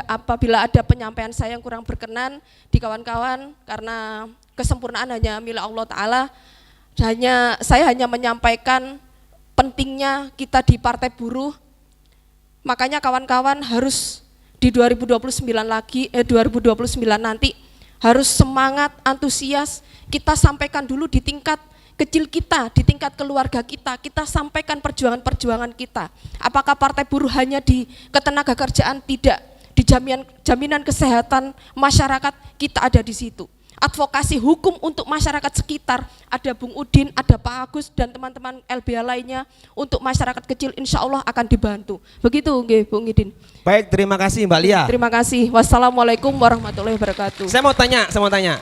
apabila ada penyampaian saya yang kurang berkenan di kawan-kawan, karena kesempurnaan hanya milik Allah Ta'ala, saya hanya menyampaikan pentingnya kita di Partai Buruh. Makanya kawan-kawan harus di 2029 nanti harus semangat, antusias. Kita sampaikan dulu di tingkat kecil kita, di tingkat keluarga kita sampaikan perjuangan-perjuangan kita. Apakah Partai Buruh hanya di ketenagakerjaan? Tidak. Di jaminan kesehatan masyarakat kita ada di situ. Advokasi hukum untuk masyarakat sekitar, ada Bung Udin, ada Pak Agus dan teman-teman LBH lainnya. Untuk masyarakat kecil insya Allah akan dibantu. Begitu Bung Udin. Baik, terima kasih Mbak Lia. Terima kasih. Wassalamualaikum warahmatullahi wabarakatuh. Saya mau tanya.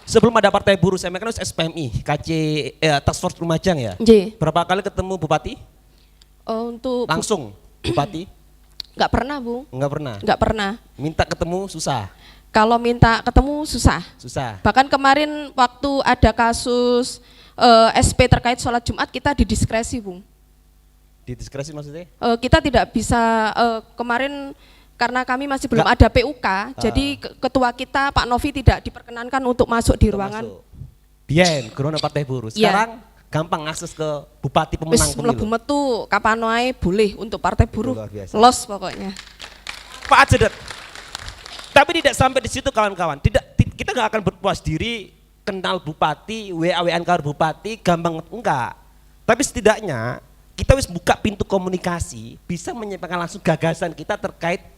Sebelum ada Partai Buruh, saya kan harus SPMI, KC Task Force Lumajang ya. J. Berapa kali ketemu Bupati? Untuk langsung Bupati? Enggak pernah, Bung. Enggak pernah. Enggak pernah. Minta ketemu susah. Kalau minta ketemu susah. Susah. Bahkan kemarin waktu ada kasus SP terkait sholat Jumat kita didiskresi, Bung. Didiskresi maksudnya? Kita tidak bisa kemarin karena kami masih belum ada PUK, jadi ketua kita Pak Novi tidak diperkenankan untuk masuk di ruangan. Bien, Corona Partai Buruh. Sekarang gampang akses ke bupati pemenang pemilu. Mlebu metu kapan wae boleh untuk Partai Buruh. Los pokoknya. Pak Ajedet. Tapi tidak sampai di situ kawan-kawan. Kita nggak akan berpuas diri kenal bupati, WA-WA kabar bupati, gampang enggak. Tapi setidaknya kita harus buka pintu komunikasi, bisa menyampaikan langsung gagasan kita terkait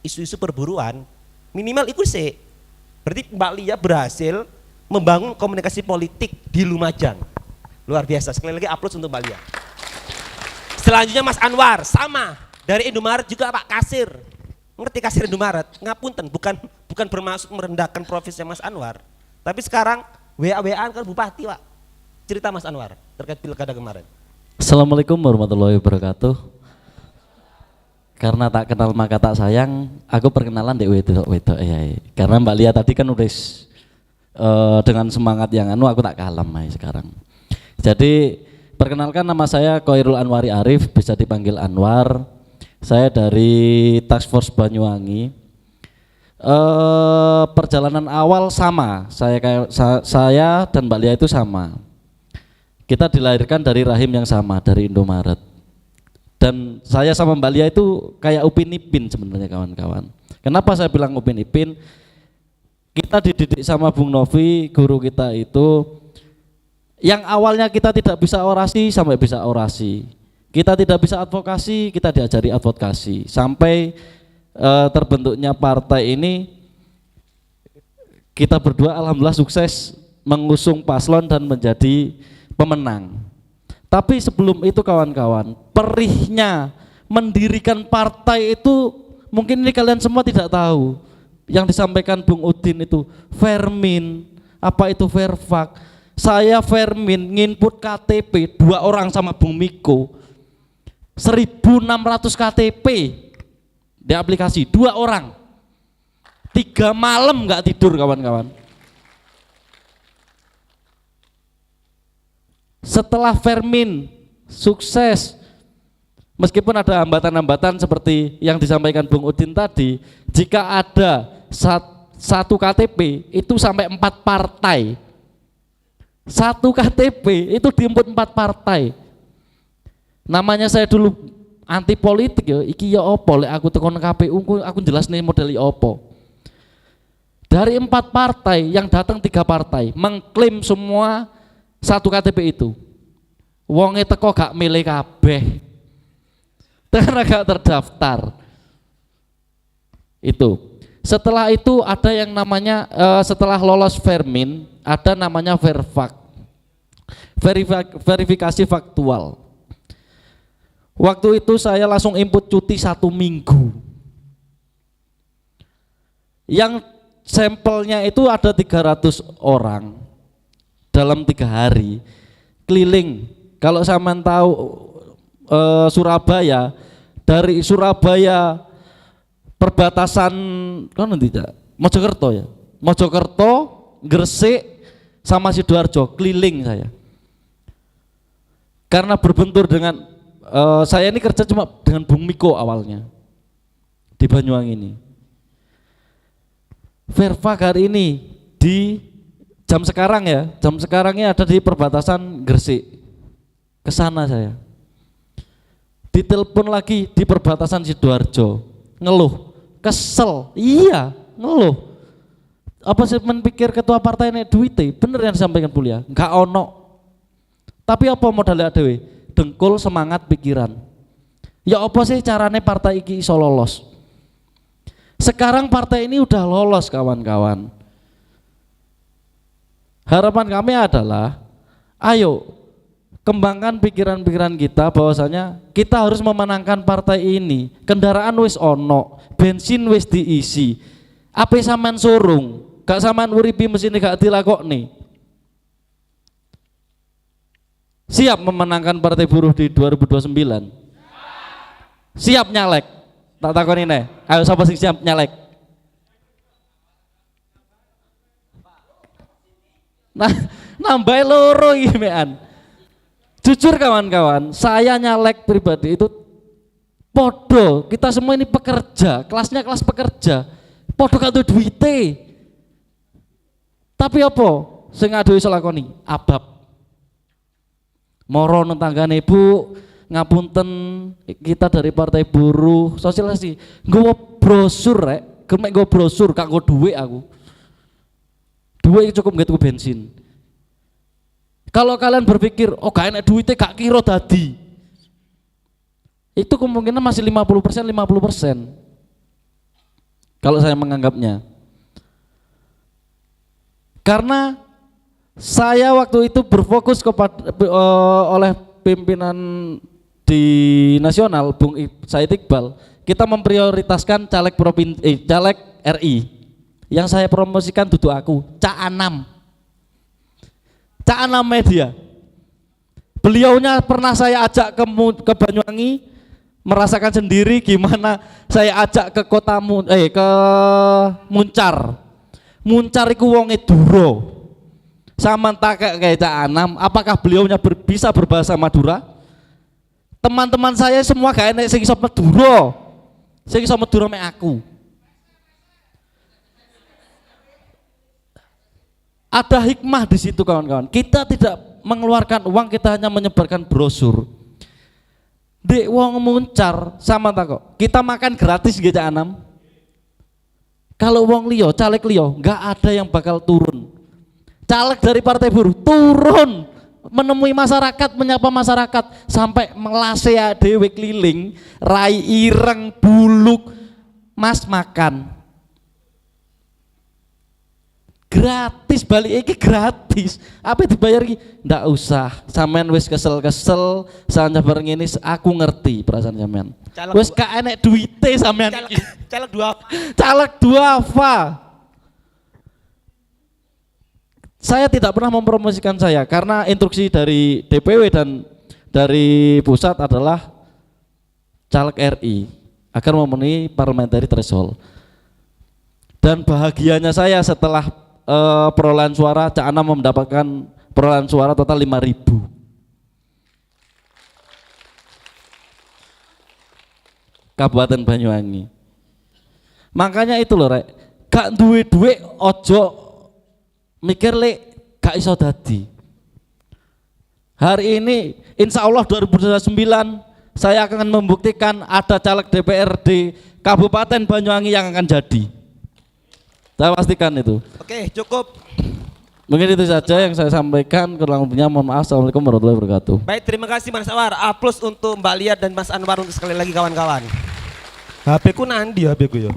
isu-isu perburuan. Minimal itu sih. Berarti Mbak Lia berhasil membangun komunikasi politik di Lumajang. Luar biasa. Sekali lagi aplaus untuk Mbak Lia. Selanjutnya Mas Anwar, sama dari Indomaret juga Pak Kasir. Ngerti Kasir Indomaret? Ngapunten, bukan bermaksud merendahkan profesinya Mas Anwar. Tapi sekarang WA-WA kan bupati Pak. Cerita Mas Anwar terkait pilkada kemarin. Assalamualaikum warahmatullahi wabarakatuh. Karena tak kenal maka tak sayang, aku perkenalan dek wedok ya. Karena Mbak Lia tadi kan udah dengan semangat yang aku tak kalem sekarang. Jadi perkenalkan, nama saya Koirul Anwari Arif, bisa dipanggil Anwar. Saya dari Task Force Banyuwangi. Perjalanan awal sama, saya dan Mbak Lia itu sama. Kita dilahirkan dari rahim yang sama, dari Indomaret. Dan saya sama Mbak Lia itu kayak Upin Ipin sebenarnya kawan-kawan. Kenapa saya bilang Upin Ipin? Kita dididik sama Bung Novi, guru kita itu, yang awalnya kita tidak bisa orasi sampai bisa orasi, kita tidak bisa advokasi, kita diajari advokasi, sampai terbentuknya partai ini. Kita berdua alhamdulillah sukses mengusung paslon dan menjadi pemenang. Tapi sebelum itu kawan-kawan, perihnya mendirikan partai itu mungkin ini kalian semua tidak tahu. Yang disampaikan Bung Udin itu Vermin, apa itu Verfak. Saya Vermin nginput KTP 2 orang sama Bung Miko 1600 KTP di aplikasi, 2 orang 3 malam nggak tidur kawan-kawan. Setelah Vermin sukses, meskipun ada hambatan-hambatan seperti yang disampaikan Bung Udin tadi, jika ada satu KTP itu sampai 4 partai. 1 KTP itu diinput 4 partai. Namanya saya dulu anti politik ya, iki ya opo, lek aku tekan KPU aku jelas nih modeli opo. Dari 4 partai yang datang 3 partai mengklaim semua 1 KTP itu. Wonge teko gak milih kabeh. Karena gak terdaftar. Itu. Setelah itu ada yang namanya setelah lolos Vermin, ada namanya Verfak. Verifikasi faktual. Waktu itu saya langsung input cuti 1 minggu. Yang sampelnya itu ada 300 orang dalam 3 hari keliling. Kalau sampean tahu Surabaya, dari Surabaya perbatasan kan tidak Mojokerto ya, Mojokerto, Gresik sama Sidoarjo keliling saya. Karena berbentur dengan saya ini kerja cuma dengan Bung Miko awalnya di Banyuwangi ini. Verfak hari ini di jam sekarang ya, jam sekarangnya ada di perbatasan Gresik. Ke sana saya. Ditelepon lagi di perbatasan Sidoarjo. Ngeluh, kesel. Iya, ngeluh. Apa sih pikir ketua partai ini duite? Bener yang disampaikan Bulia, enggak ono. Tapi apa modalnya dewe? Dengkul, semangat, pikiran. Ya apa sih carane partai iki iso lolos? Sekarang partai ini udah lolos kawan-kawan. Harapan kami adalah ayo kembangkan pikiran-pikiran kita bahwasanya kita harus memenangkan partai ini. Kendaraan wis ono, bensin wis diisi. Ape sampean surung, gak sampean uripi mesin gak dilakokne. Siap memenangkan Partai Buruh di 2029? Siap nyalek? Tak takoni nih. Ayo sapa sing siap nyalek? Nah, nambah loro iki mean. Jujur kawan-kawan, saya nyalek pribadi itu podo, kita semua ini pekerja, kelasnya kelas pekerja. Podo gak duwe duwite. Tapi apa sing aduh iso lakoni? Abab. Moro nang tanggane Bu, ngapunten kita dari Partai Buruh, sosialisasi. Nggawa brosur rek, gemek nggawa brosur gak nggo duit aku. Duit cukup nggo tuku bensin. Kalau kalian berpikir, oh gak enak duitnya gak kira dadi. Itu kemungkinan masih 50%. Kalau saya menganggapnya. Karena saya waktu itu berfokus kepada oleh pimpinan di nasional Bung Said Iqbal, kita memprioritaskan caleg caleg RI. Yang saya promosikan duduk aku, Cak Anam media. Beliaunya pernah saya ajak ke Banyuwangi, merasakan sendiri gimana saya ajak ke ke Muncar. Muncar iku wonge Duro. Sama tak kayak Cak Anam, apakah beliaunya bisa berbahasa Madura? Teman-teman saya semua gak enek sing iso Madura. Sing iso Madura mek aku. Ada hikmah di situ kawan-kawan. Kita tidak mengeluarkan uang, kita hanya menyebarkan brosur. Dek wong Muncar sama tak kok. Kita makan gratis gitu Anam. Kalau wong liyo, caleg liyo, nggak ada yang bakal turun. Caleg dari Partai Buruh turun menemui masyarakat, menyapa masyarakat sampai melase dewe keliling, rai ireng, buluk, mas makan. Gratis balik iki gratis. Apa dibayar iki? Ndak usah. Sampean wis kesel-kesel, sanjah bareng ini aku ngerti perasaan sampean. Wis gak enek duite sampean iki. Caleg dua. Caleg duafa. Saya tidak pernah mempromosikan saya karena instruksi dari DPW dan dari pusat adalah caleg RI agar memenuhi parliamentary threshold. Dan bahagianya saya setelah perolehan suara, Cak Anam mendapatkan perolehan suara total 5.000. Kabupaten Banyuwangi. Makanya itu loh rek, gak duwe ojo mikir lek gak iso dadi. Hari ini insya Allah 2029 saya akan membuktikan ada caleg DPRD Kabupaten Banyuwangi yang akan jadi. Saya pastikan itu. Oke, cukup. Mungkin itu saja yang saya sampaikan. Kurang lebihnya mohon maaf. Assalamualaikum warahmatullahi wabarakatuh. Baik, terima kasih Mas Anwar. Aplaus untuk Mbak Lia dan Mas Anwar untuk sekali lagi kawan-kawan. HP ku nandi HP ku yo.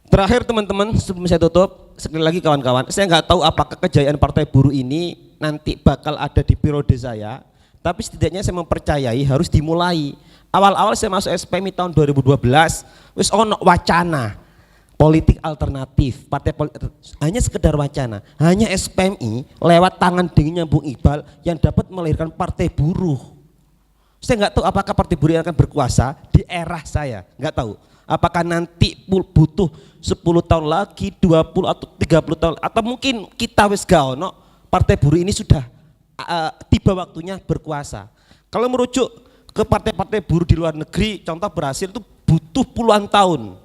Terakhir teman-teman sebelum saya tutup, sekali lagi kawan-kawan, saya nggak tahu apakah kejayaan Partai Buruh ini nanti bakal ada di periode saya, tapi setidaknya saya mempercayai harus dimulai. Awal-awal saya masuk SPMI tahun 2012, wis ono wacana politik alternatif, hanya sekedar wacana, hanya SPMI lewat tangan dinginnya Bung Iqbal yang dapat melahirkan Partai Buruh. Saya nggak tahu apakah Partai Buruh akan berkuasa di era saya, nggak tahu. Apakah nanti butuh 10 tahun lagi, 20 atau 30 tahun, atau mungkin kita wis gak ono, Partai Buruh ini sudah tiba waktunya berkuasa. Kalau merujuk ke partai-partai buruh di luar negeri, contoh Brasil itu butuh puluhan tahun.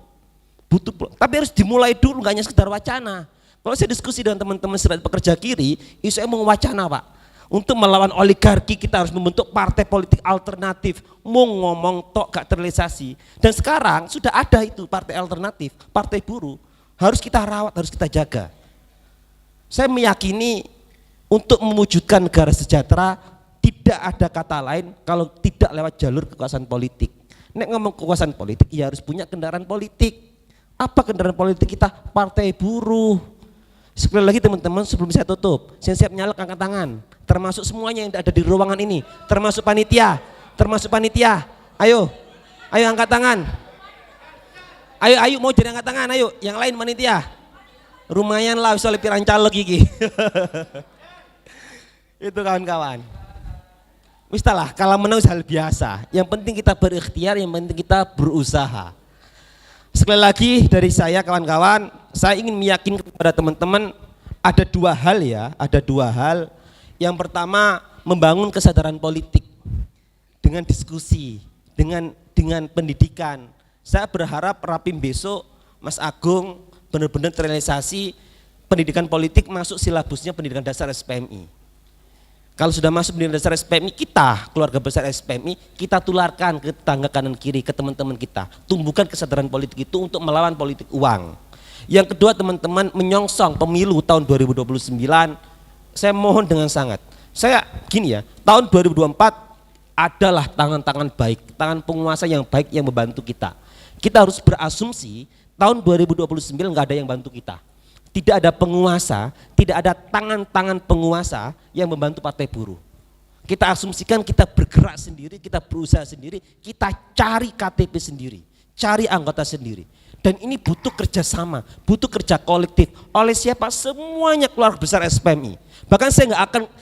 Tapi harus dimulai dulu, nggak hanya sekedar wacana. Kalau saya diskusi dengan teman-teman serikat pekerja kiri, saya mau wacana Pak. Untuk melawan oligarki kita harus membentuk partai politik alternatif. Mau ngomong tok gak terrealisasi. Dan sekarang sudah ada itu partai alternatif, partai buruh. Harus kita rawat, harus kita jaga. Saya meyakini untuk mewujudkan negara sejahtera tidak ada kata lain kalau tidak lewat jalur kekuasaan politik. Nek ngomong kekuasaan politik, ya harus punya kendaraan politik. Apa kendaraan politik kita? Partai buruh. Sekali lagi teman-teman, sebelum saya tutup, saya siap nyalek, angkat tangan. Termasuk semuanya yang ada di ruangan ini, termasuk panitia. Ayo angkat tangan. Ayo mau jadi angkat tangan, ayo. Yang lain panitia. Lumayan lah, bisa lebih rancalek gigi. Itu kawan-kawan. Wis lah, kalau menang hal biasa. Yang penting kita berikhtiar, yang penting kita berusaha. Sekali lagi dari saya kawan-kawan, saya ingin meyakinkan kepada teman-teman ada dua hal. Yang pertama, membangun kesadaran politik dengan diskusi, dengan pendidikan. Saya berharap Rapim besok Mas Agung benar-benar terrealisasi pendidikan politik masuk silabusnya pendidikan dasar SPMI. Kalau sudah masuk pendidikan dasar SPMI, kita, keluarga besar SPMI, kita tularkan ke tetangga kanan kiri, ke teman-teman kita. Tumbuhkan kesadaran politik itu untuk melawan politik uang. Yang kedua teman-teman, menyongsong pemilu tahun 2029, saya mohon dengan sangat. Saya gini ya, tahun 2024 adalah tangan-tangan baik, tangan penguasa yang baik yang membantu kita. Kita harus berasumsi tahun 2029 nggak ada yang bantu kita. Tidak ada penguasa, tidak ada tangan-tangan penguasa yang membantu partai buruh. Kita asumsikan kita bergerak sendiri, kita berusaha sendiri, kita cari KTP sendiri, cari anggota sendiri. Dan ini butuh kerjasama, butuh kerja kolektif. Oleh siapa? Semuanya keluarga besar SPMI. Bahkan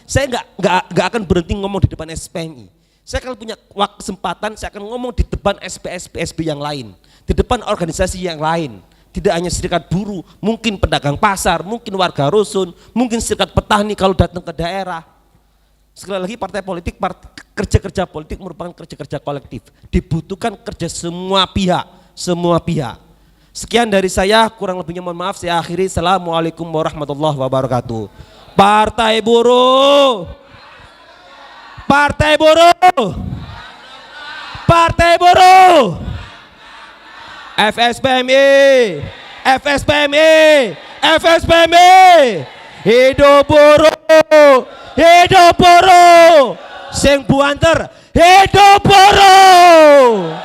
saya nggak akan berhenti ngomong di depan SPMI. Saya kalau punya kesempatan, saya akan ngomong di depan SPSB yang lain, di depan organisasi yang lain. Tidak hanya serikat buruh, mungkin pedagang pasar, mungkin warga rusun, mungkin serikat petani kalau datang ke daerah. Sekali lagi partai politik, kerja-kerja politik merupakan kerja-kerja kolektif. Dibutuhkan kerja semua pihak. Sekian dari saya, kurang lebihnya mohon maaf, saya akhiri. Assalamualaikum warahmatullahi wabarakatuh. Partai buruh. Partai buruh. Partai buruh. FSPMI, hidup buruh, sing buanter, hidup buruh.